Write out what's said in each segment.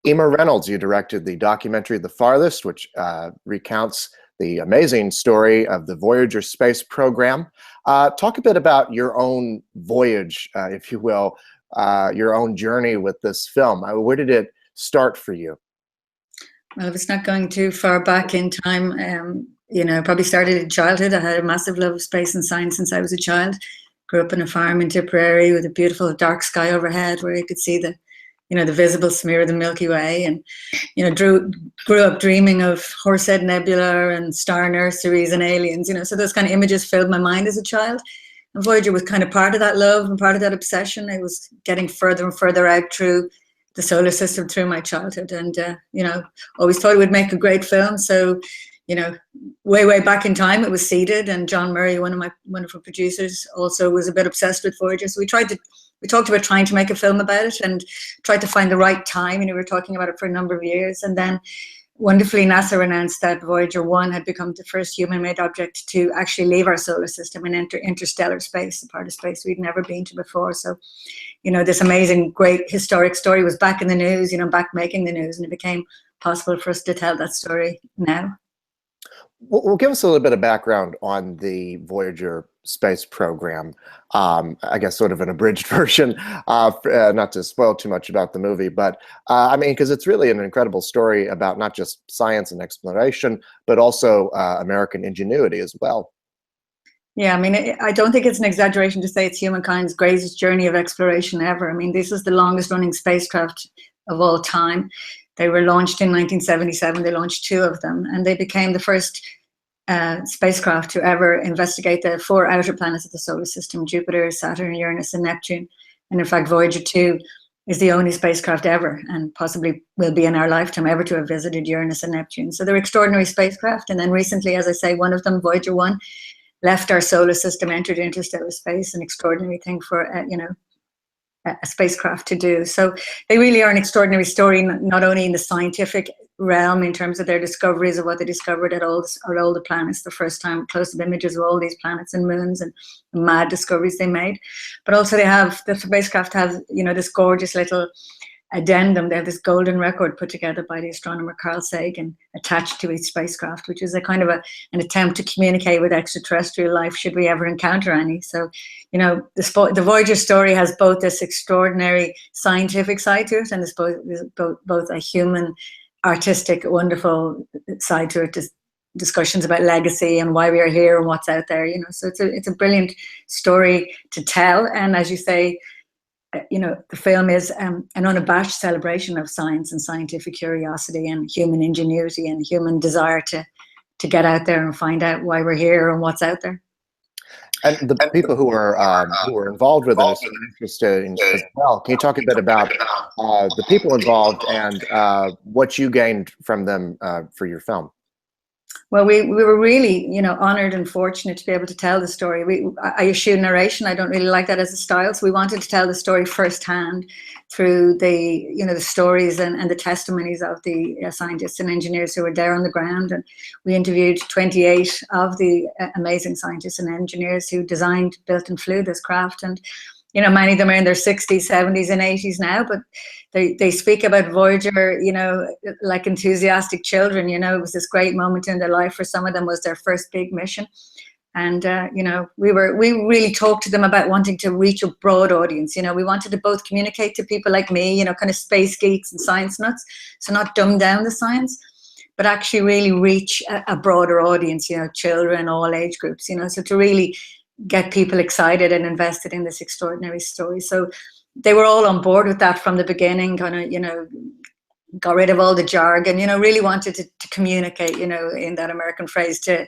Emer Reynolds, you directed the documentary The Farthest, which recounts the amazing story of the Voyager space program. Talk a bit about your own voyage, if you will, your own journey with this film. Where did it start for you? Well, if it's not going too far back in time, probably started in childhood. I had a massive love of space and science since I was a child. Grew up on a farm in Tipperary with a beautiful dark sky overhead where you could see the visible smear of the Milky Way, and grew up dreaming of Horsehead Nebula and star nurseries and aliens. So those kind of images filled my mind as a child. And Voyager was kind of part of that love and part of that obsession. It was getting further and further out through the solar system through my childhood, and always thought it would make a great film. So way back in time it was seeded, and John Murray, one of my wonderful producers, also was a bit obsessed with Voyager. So we talked about trying to make a film about it and tried to find the right time. We were talking about it for a number of years, and then wonderfully NASA announced that Voyager I had become the first human-made object to actually leave our solar system and enter interstellar space, a part of space we'd never been to before. So this amazing, great historic story was back in the news, back making the news, and it became possible for us to tell that story now. Well, give us a little bit of background on the Voyager space program. I guess sort of an abridged version, not to spoil too much about the movie, but I mean, because it's really an incredible story about not just science and exploration, but also American ingenuity as well. Yeah, I mean, I don't think it's an exaggeration to say it's humankind's greatest journey of exploration ever. I mean, this is the longest running spacecraft of all time. They were launched in 1977. They launched 2 of them, and they became the first spacecraft to ever investigate the 4 outer planets of the solar system: Jupiter, Saturn, Uranus, and Neptune. And in fact, Voyager II is the only spacecraft ever, and possibly will be in our lifetime, ever to have visited Uranus and Neptune. So they're extraordinary spacecraft. And then recently, as I say, one of them, Voyager I, left our solar system, entered interstellar space, an extraordinary thing for a spacecraft to do. So they really are an extraordinary story, not only in the scientific realm in terms of their discoveries of what they discovered at all the planets, the first time close-up images of all these planets and moons and the mad discoveries they made, but also the spacecraft have this gorgeous little addendum. They have this golden record put together by the astronomer Carl Sagan attached to each spacecraft, which is a kind of an attempt to communicate with extraterrestrial life should we ever encounter any. So the Voyager story has both this extraordinary scientific side to it, and there's both a human, artistic, wonderful side to it. Discussions about legacy and why we are here and what's out there. So it's a brilliant story to tell. And as you say, the film is an unabashed celebration of science and scientific curiosity and human ingenuity and human desire to get out there and find out why we're here and what's out there. And the people who are involved with it are interested as well. Can you talk a bit about the people involved and what you gained from them for your film? Well, we were really, honored and fortunate to be able to tell the story. I eschew narration. I don't really like that as a style. So we wanted to tell the story firsthand through the stories and the testimonies of the scientists and engineers who were there on the ground. And we interviewed 28 of the amazing scientists and engineers who designed, built, and flew this craft. And many of them are in their 60s, 70s, and 80s now, but they speak about Voyager, like enthusiastic children. It was this great moment in their life. For some of them, was their first big mission, and we really talked to them about wanting to reach a broad audience. We wanted to both communicate to people like me, kind of space geeks and science nuts, so not dumb down the science, but actually really reach a broader audience. Children, all age groups. So to really get people excited and invested in this extraordinary story. So they were all on board with that from the beginning, kind of, got rid of all the jargon, really wanted to communicate, in that American phrase, to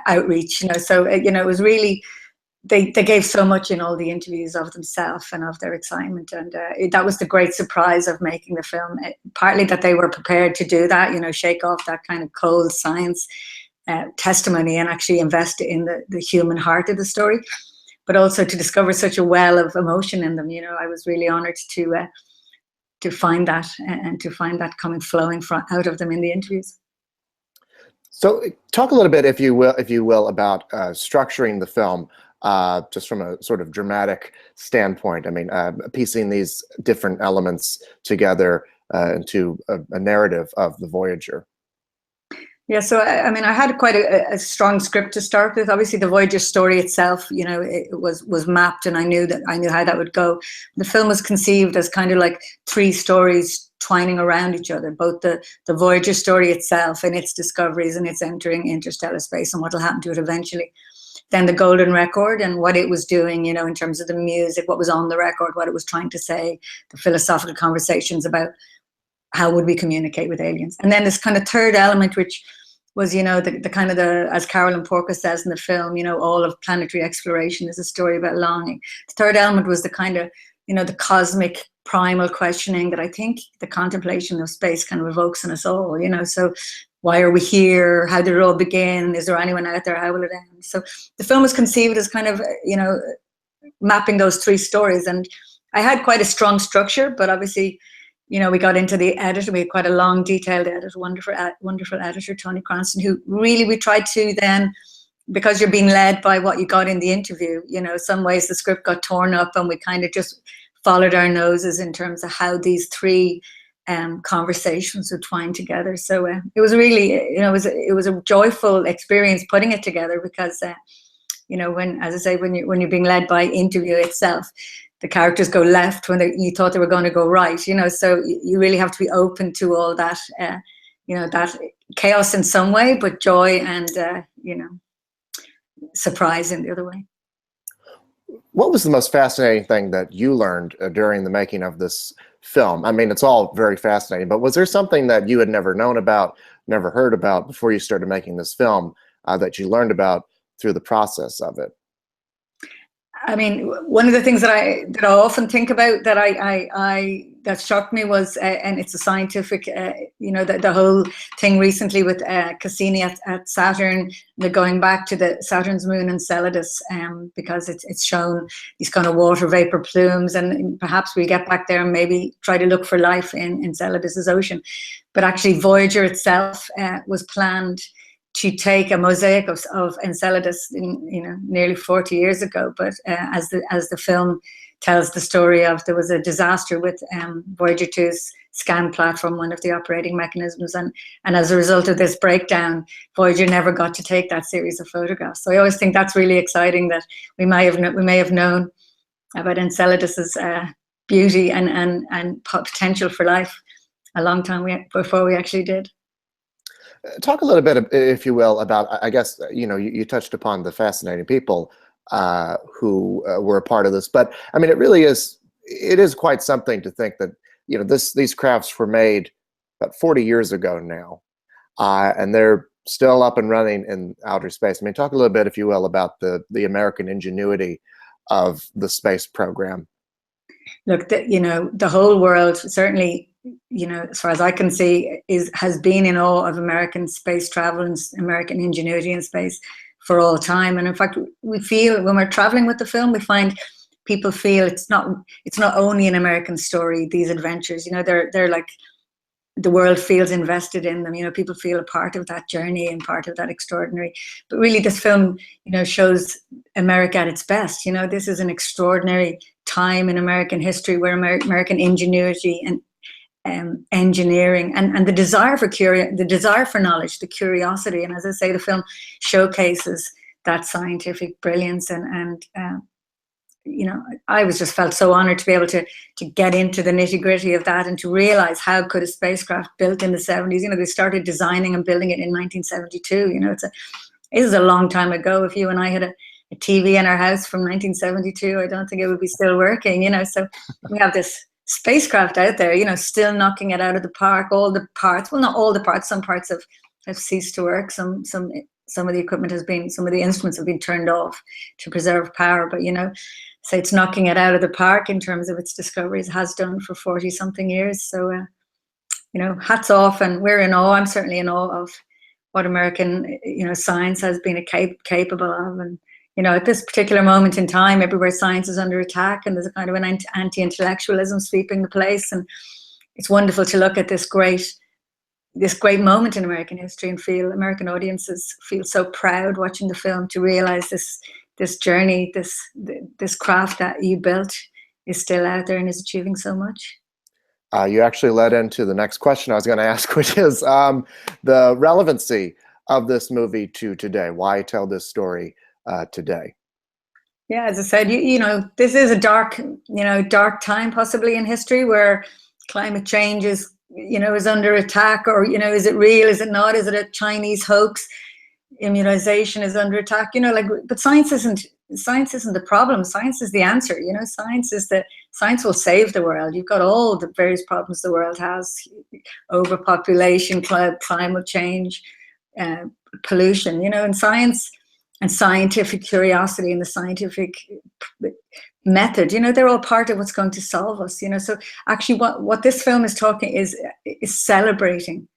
outreach, So, it was really, they gave so much in all the interviews of themselves and of their excitement. And that was the great surprise of making the film, partly that they were prepared to do that, shake off that kind of cold science testimony and actually invest in the human heart of the story, but also to discover such a well of emotion in them. I was really honored to find that and to find that flowing out of them in the interviews. So talk a little bit, if you will, about structuring the film, just from a sort of dramatic standpoint. I mean, piecing these different elements together into a narrative of the Voyager. Yeah, so I mean, I had quite a strong script to start with. Obviously, the Voyager story itself, you know, it was mapped, and I knew how that would go. The film was conceived as kind of like three stories twining around each other, both the Voyager story itself and its discoveries and its entering interstellar space and what will happen to it eventually. Then the Golden Record and what it was doing, you know, in terms of the music, what was on the record, what it was trying to say, the philosophical conversations about how would we communicate with aliens. And then this kind of third element, which was, you know, the kind of as Carolyn Porter says in the film, you know, all of planetary exploration is a story about longing. The third element was the kind of, you know, the cosmic primal questioning that I think the contemplation of space kind of evokes in us all, you know. So why are we here? How did it all begin? Is there anyone out there? How will it end? So the film was conceived as kind of, you know, mapping those three stories. And I had quite a strong structure, but obviously, you know, we got into the edit. We had quite a long, detailed edit, wonderful editor, Tony Cranston, who really, we tried to then, because you're being led by what you got in the interview, you know, some ways the script got torn up and we kind of just followed our noses in terms of how these three conversations would twine together. So it was really, you know, it was a joyful experience putting it together because, you know, when, as I say, when you're being led by interview itself, the characters go left when you thought they were going to go right, you know, so you really have to be open to all that, you know, that chaos in some way, but joy and, you know, surprise in the other way. What was the most fascinating thing that you learned during the making of this film? I mean, it's all very fascinating, but was there something that you had never known about, never heard about before you started making this film that you learned about through the process of it? I mean, one of the things that I often think about that that shocked me was, and it's a scientific, you know, the whole thing recently with Cassini at Saturn, the going back to the Saturn's moon Enceladus, because it's shown these kind of water vapor plumes, and perhaps we get back there and maybe try to look for life in Enceladus's ocean. But actually, Voyager itself was planned to take a mosaic of Enceladus, you know, nearly 40 years ago. But as the film tells the story of, there was a disaster with Voyager II's scan platform, one of the operating mechanisms, and as a result of this breakdown, Voyager never got to take that series of photographs. So I always think that's really exciting, that we may have known about Enceladus's beauty and potential for life a long time before we actually did. Talk a little bit, if you will, about, I guess, you know, you touched upon the fascinating people who were a part of this, but I mean, it is quite something to think that, you know, these crafts were made about 40 years ago now, and they're still up and running in outer space. I mean, talk a little bit, if you will, about the American ingenuity of the space program. Look, you know, the whole world, certainly, you know, as far as I can see, has been in awe of American space travel and American ingenuity in space for all time. And in fact, we feel when we're traveling with the film, we find people feel it's not only an American story, these adventures, you know, they're like, the world feels invested in them, you know, people feel a part of that journey and part of that extraordinary. But really, this film, you know, shows America at its best. You know, this is an extraordinary time in American history where American ingenuity and engineering and the desire for knowledge, the curiosity, and as I say, the film showcases that scientific brilliance and you know, I was just felt so honored to be able to get into the nitty-gritty of that and to realize how could a spacecraft built in the 70s, you know, they started designing and building it in 1972. You know, it is a long time ago. If you and I had a TV in our house from 1972, I don't think it would be still working, you know. So we have this spacecraft out there, you know, still knocking it out of the park. All the parts, well, not all the parts, some parts have ceased to work. Some of the equipment some of the instruments have been turned off to preserve power, but, you know, so it's knocking it out of the park in terms of its discoveries, has done for 40 something years. So, you know, hats off, and we're in awe. I'm certainly in awe of what American, you know, science has been capable of. And, you know, at this particular moment in time, everywhere science is under attack and there's a kind of an anti-intellectualism sweeping the place. And it's wonderful to look at this great moment in American history and feel American audiences feel so proud watching the film to realize this journey, this craft that you built is still out there and is achieving so much. You actually led into the next question I was going to ask, which is the relevancy of this movie to today. Why tell this story today? Yeah, as I said, you know, this is a dark time possibly in history where climate change is, you know, is under attack, or, you know, is it real? Is it not? Is it a Chinese hoax? Immunization is under attack, you know, like, but science isn't the problem. Science is the answer. You know, science will save the world. You've got all the various problems the world has: overpopulation, climate change, pollution, you know, and science and scientific curiosity and the scientific method, you know, they're all part of what's going to solve us, you know. So actually what this film is talking is celebrating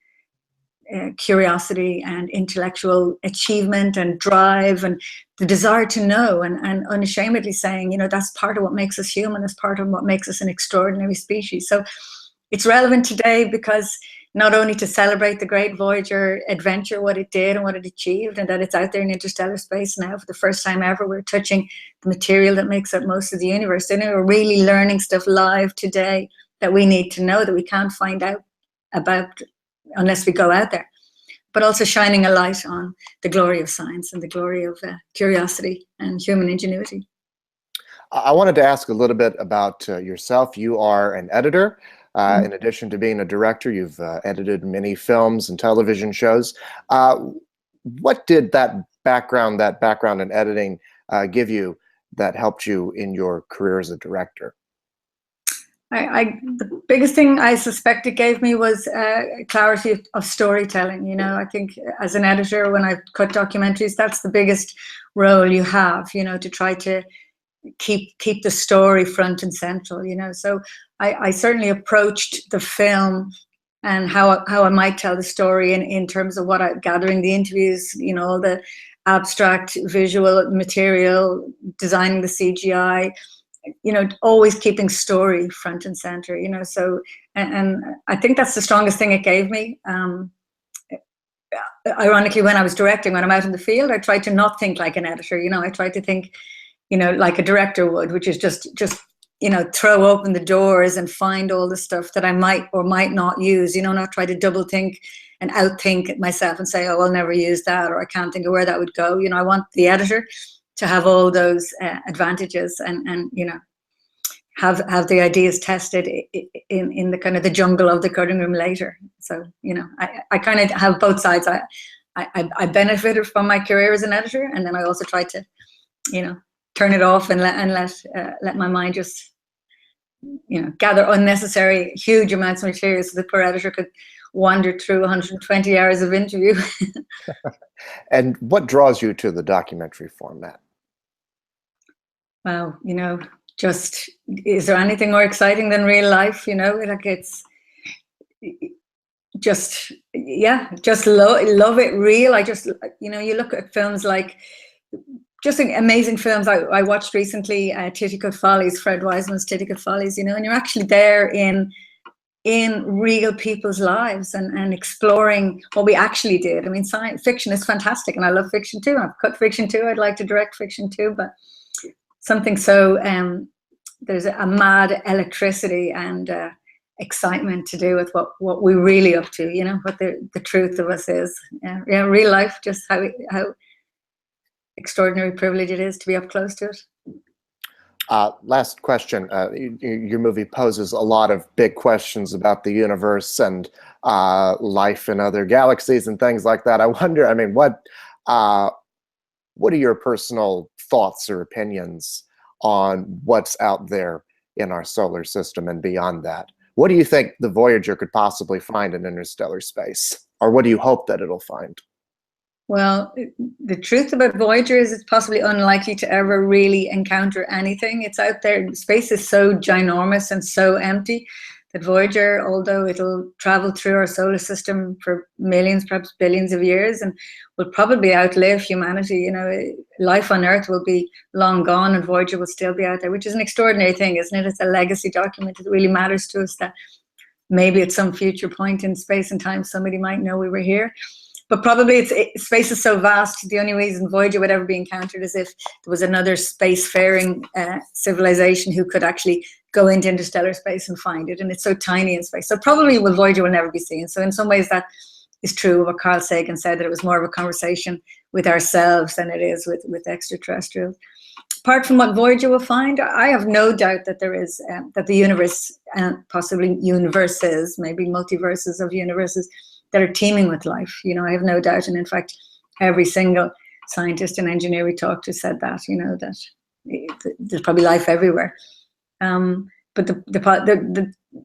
curiosity and intellectual achievement and drive and the desire to know, and unashamedly saying, you know, that's part of what makes us human, that's part of what makes us an extraordinary species. So it's relevant today because not only to celebrate the great Voyager adventure, what it did and what it achieved, and that it's out there in interstellar space now for the first time ever. We're touching the material that makes up most of the universe. And we're really learning stuff live today that we need to know, that we can't find out about unless we go out there. But also shining a light on the glory of science and the glory of curiosity and human ingenuity. I wanted to ask a little bit about yourself. You are an editor. In addition to being a director, you've edited many films and television shows. What did that background in editing give you that helped you in your career as a director? The biggest thing I suspect it gave me was clarity of storytelling. You know, I think as an editor, when I cut documentaries, that's the biggest role you have, you know, to try to keep the story front and central, you know. So I certainly approached the film and how I might tell the story in terms of what I'm gathering the interviews, you know, all the abstract visual material, designing the CGI, you know, always keeping story front and center, you know. So, and I think that's the strongest thing it gave me. Ironically, when I was directing, when I'm out in the field, I tried to not think like an editor, you know. I tried to think, you know, like a director would, which is just you know, throw open the doors and find all the stuff that I might or might not use, you know, not try to double think and outthink myself and say, oh, I'll never use that, or I can't think of where that would go. You know, I want the editor to have all those advantages and you know, have the ideas tested in the kind of the jungle of the cutting room later. So, you know, I kind of have both sides. I benefited from my career as an editor, and then I also tried to, you know, turn it off and let my mind just, you know, gather unnecessary huge amounts of material so the poor editor could wander through 120 hours of interview. And what draws you to the documentary format? Well, you know, just, is there anything more exciting than real life? You know, like, it's just, yeah, just love it real. I just, you know, you look at films like, just amazing films. I watched recently Titicut Follies, Fred Wiseman's Titicut Follies, you know, and you're actually there in real people's lives and exploring what we actually did. I mean, science fiction is fantastic, and I love fiction too. I've cut fiction too. I'd like to direct fiction too, but something so, there's a mad electricity and excitement to do with what we're really up to, you know, what the truth of us is. Yeah, real life, just how extraordinary privilege it is to be up close to it. Last question. Your movie poses a lot of big questions about the universe and life in other galaxies and things like that. I wonder, I mean, what are your personal thoughts or opinions on what's out there in our solar system and beyond that? What do you think the Voyager could possibly find in interstellar space? Or what do you hope that it'll find? Well, the truth about Voyager is it's possibly unlikely to ever really encounter anything. It's out there. Space is so ginormous and so empty that Voyager, although it'll travel through our solar system for millions, perhaps billions of years, and will probably outlive humanity, you know, life on Earth will be long gone and Voyager will still be out there, which is an extraordinary thing, isn't it? It's a legacy document. It really matters to us that maybe at some future point in space and time, somebody might know we were here. But probably space is so vast, the only reason Voyager would ever be encountered is if there was another spacefaring civilization who could actually go into interstellar space and find it, and it's so tiny in space. So probably Voyager will never be seen. So in some ways that is true of what Carl Sagan said, that it was more of a conversation with ourselves than it is with extraterrestrials. Apart from what Voyager will find, I have no doubt that there is, that the universe, possibly universes, maybe multiverses of universes, that are teeming with life. You know, I have no doubt. And in fact, every single scientist and engineer we talked to said that, you know, that there's probably life everywhere. But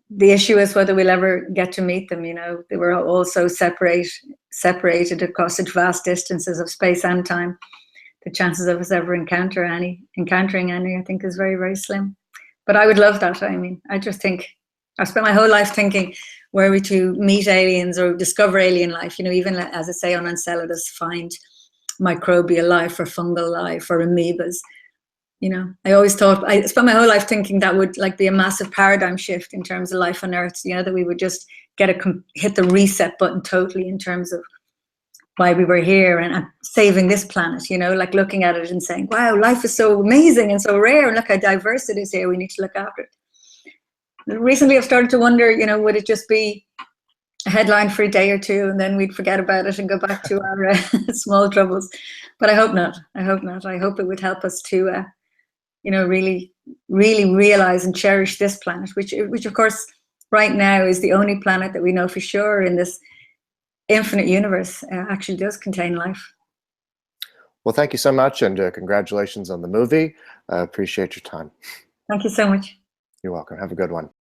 the issue is whether we'll ever get to meet them. You know, they were all so separated across such vast distances of space and time. The chances of us ever encountering any, I think, is very, very slim. But I would love that. I mean, I just think I've spent my whole life thinking, were we to meet aliens or discover alien life, you know, even as I say on Enceladus, find microbial life or fungal life or amoebas. You know, I always thought, I spent my whole life thinking that would like be a massive paradigm shift in terms of life on Earth, you know, that we would just hit the reset button totally in terms of why we were here and saving this planet, you know, like looking at it and saying, wow, life is so amazing and so rare, and look how diverse it is here, we need to look after it. Recently I've started to wonder, you know, would it just be a headline for a day or two and then we'd forget about it and go back to our small troubles? But I hope not. I hope not. I hope it would help us to, you know, really, really realize and cherish this planet, which of course right now is the only planet that we know for sure in this infinite universe actually does contain life. Well, thank you so much, and congratulations on the movie. I appreciate your time. Thank you so much. You're welcome. Have a good one.